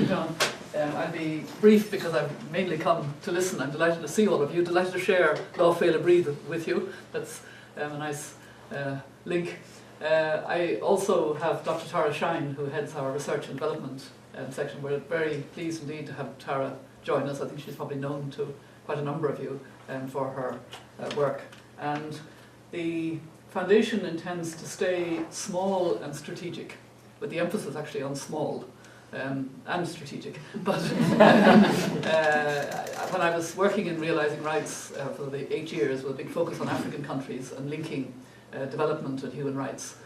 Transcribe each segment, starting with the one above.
John. I'll be brief because I've mainly come to listen. I'm delighted to see all of you, delighted to share Law Féile Breathe with you. That's a nice link. I also have Dr. Tara Shine, who heads our research and development section. We're very pleased indeed to have Tara join us. I think she's probably known to quite a number of you for her work. And the Foundation intends to stay small and strategic, with the emphasis actually on small and strategic. But when I was working in Realising Rights for the 8 years with a big focus on African countries and linking development and human rights,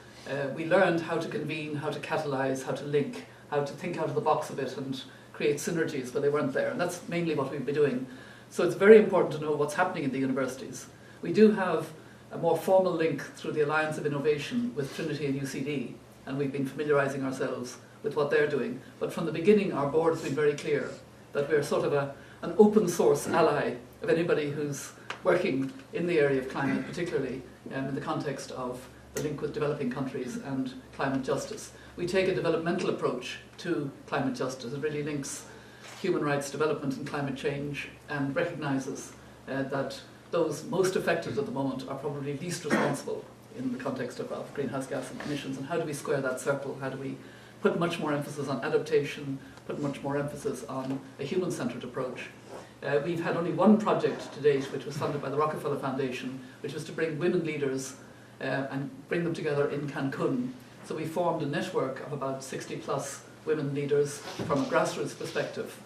we learned how to convene, how to catalyse, how to link, how to think out of the box a bit and create synergies where they weren't there. And that's mainly what we've been doing. So it's very important to know what's happening in the universities. We do have a more formal link through the Alliance of Innovation with Trinity and UCD, and we've been familiarising ourselves with what they're doing. But from the beginning, our board has been very clear that we're sort of an open source ally of anybody who's working in the area of climate, particularly in the context of the link with developing countries and climate justice. We take a developmental approach to climate justice. It really links human rights development and climate change and recognises that those most affected at the moment are probably least responsible in the context of greenhouse gas emissions. And how do we square that circle? How do we put much more emphasis on adaptation, put much more emphasis on a human-centred approach? We've had only one project to date, which was funded by the Rockefeller Foundation, which was to bring women leaders and bring them together in Cancun. So we formed a network of about 60 plus women leaders from a grassroots perspective.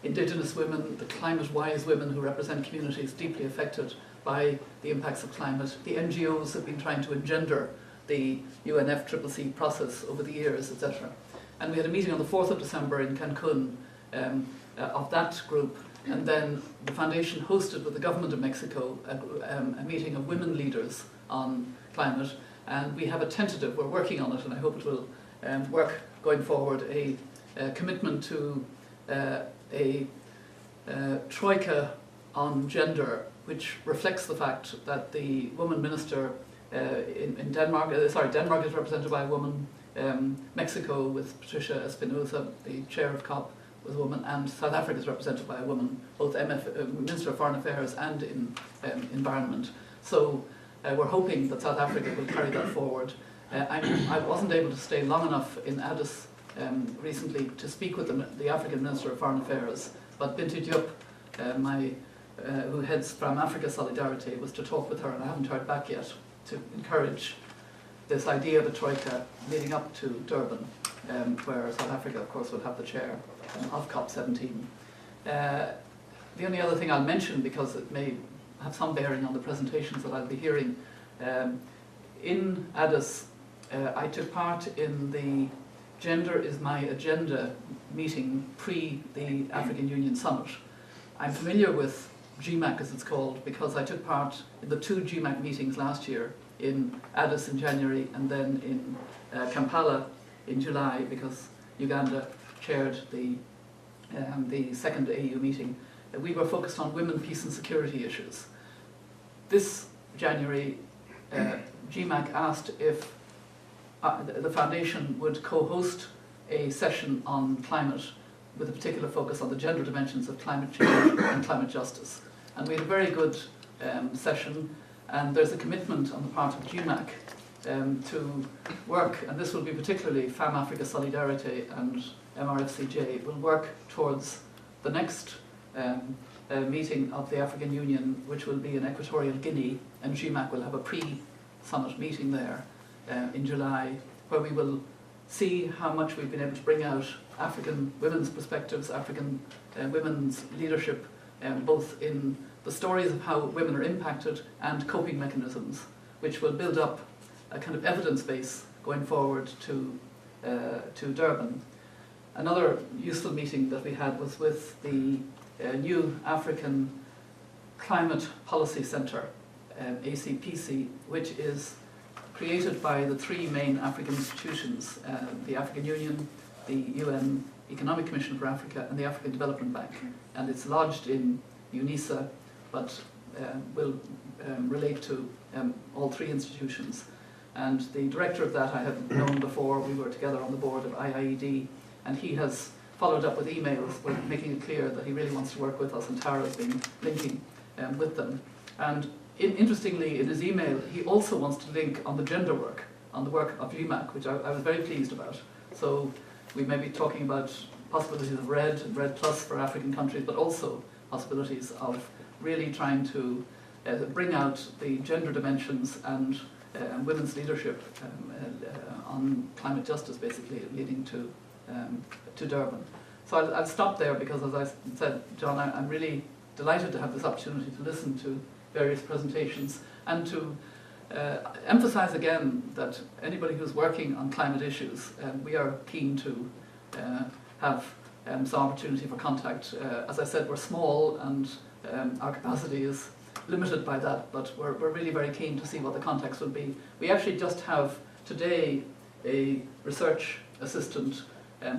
Indigenous women, the climate-wise women who represent communities deeply affected by the impacts of climate. The NGOs have been trying to engender the UNFCCC process over the years, etc. And we had a meeting on the 4th of December in Cancun of that group, and then the Foundation hosted with the government of Mexico a meeting of women leaders on climate, and we have a tentative, we're working on it, and I hope it will work going forward, a commitment to a troika on gender, which reflects the fact that the woman minister in Denmark, Denmark is represented by a woman, Mexico with Patricia Espinosa, the chair of COP, was a woman, and South Africa is represented by a woman, both Minister of Foreign Affairs and in Environment. So we're hoping that South Africa will carry that forward. I wasn't able to stay long enough in Addis recently to speak with the African Minister of Foreign Affairs, but Binti Diop, who heads from Africa Solidarity, was to talk with her, and I haven't heard back yet, to encourage this idea of a troika leading up to Durban, where South Africa, of course, would have the chair of COP17. The only other thing I'll mention, because it may have some bearing on the presentations that I'll be hearing, in Addis, I took part in the Gender is My Agenda meeting pre the African Union Summit. I'm familiar with GMAC, as it's called, because I took part in the 2 GMAC meetings last year, in Addis in January and then in Kampala in July, because Uganda chaired the second AU meeting. We were focused on women, peace and security issues. This January, GMAC asked if the Foundation would co-host a session on climate with a particular focus on the gender dimensions of climate change and climate justice. And we had a very good session, and there's a commitment on the part of GMAC to work, and this will be particularly FAM Africa Solidarity and MRFCJ, will work towards the next meeting of the African Union, which will be in Equatorial Guinea, and GMAC will have a pre-summit meeting there in July, where we will see how much we've been able to bring out African women's perspectives, African women's leadership, both in the stories of how women are impacted and coping mechanisms, which will build up a kind of evidence base going forward to Durban. Another useful meeting that we had was with the new African Climate Policy Centre, ACPC, which is created by the 3 main African institutions, the African Union, the UN Economic Commission for Africa and the African Development Bank. And it's lodged in UNISA, but will relate to all 3 institutions. And the director of that I have known before. We were together on the board of IIED, and he has followed up with emails making it clear that he really wants to work with us, and Tara has been linking with them. And interestingly, in his email, he also wants to link on the gender work, on the work of UMAC, which I was very pleased about. So we may be talking about possibilities of RED and RED Plus for African countries, but also possibilities of really trying to bring out the gender dimensions and women's leadership on climate justice, basically leading to Durban. So I'll stop there because, as I said, John, I'm really delighted to have this opportunity to listen to various presentations and to emphasize again that anybody who's working on climate issues, we are keen to have some opportunity for contact. As I said, we're small and our capacity is limited by that, but we're really very keen to see what the context will be. We actually just have today a research assistant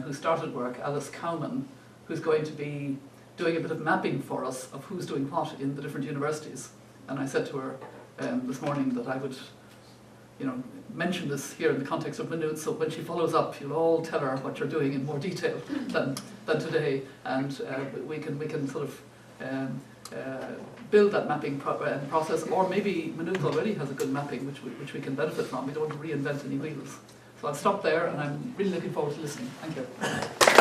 who started work, Alice Cowman, who's going to be doing a bit of mapping for us of who's doing what in the different universities. And I said to her this morning that I would, mention this here in the context of Minute, so when she follows up, you'll all tell her what you're doing in more detail than today, and we can sort of build that mapping process, or maybe Minute already has a good mapping which we can benefit from. We don't want to reinvent any wheels. So I'll stop there, and I'm really looking forward to listening. Thank you.